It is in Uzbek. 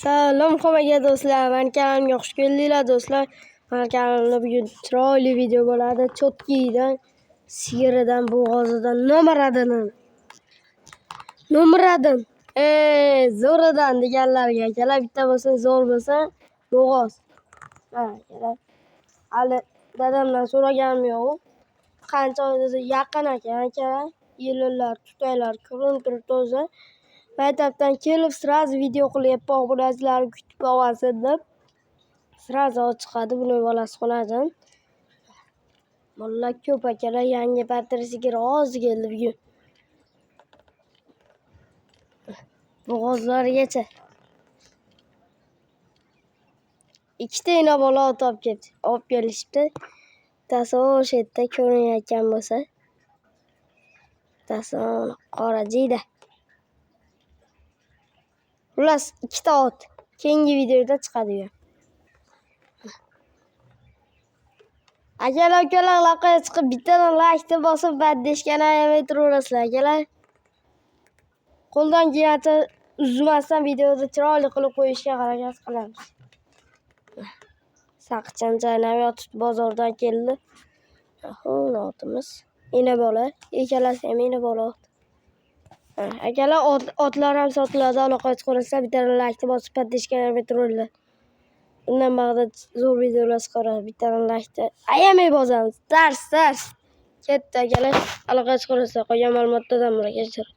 Salom hammaga do'stlar, men kanalimga xush keldinglar do'stlar. Men kanalimda bugun chiroyli video bo'ladi. Cho'tkidan, sigiridan, bo'g'ozidan, no'maradan, zo'ridan deganlarga akalar, bitta bo'lsa zo'r bo'lsa bo'g'oz. Ha, akalar. Hali dadamdan so'raganim yo'q. Qancha o'zi yaqin akalar. Yillar, tutaylar, ko'rinib turibdi o'zi. Maktabdan kelib sразу video qilyapman, obunachilarni kutib olsin deb. Sразу chiqadi buni bolasi xonadan. Mollar ko'p akalar, yangi patri sigir oz keldi bugun. Bo'g'ozlargacha. Ikkita ina bola olib kelishibdi. Bittasi o'sha yerda ko'rinayotgan bo'lsa. Bittasi qora jiyda. Xullas, ikkita ot. Keyingi videoda chiqadi. Akalar, ukalar, laqaga chiqib bittadan like bosib, baddeshkani ayamay turaverasizlar akalar. Qo'ldan kelgancha uzmasdan videoda chiroyli qilib qo'yishga harakat qilamiz. Saqichan chaynab yotib bozordan keldi. Otimiz ina bola, ikkalasi ham ina bola. Akalar, otlar ham sotiladi, aloqa chiqarasizlar, bittadan like bosib, baddeshkani ayamay turaveringlar. Bundan bag'da zo'r videolar chiqaradi. Bittadan like ayamay bosamiz. Dars. Ketdi akalar. Aloqa chiqarasizlar. Qolgan ma'lumotlardan murakkab.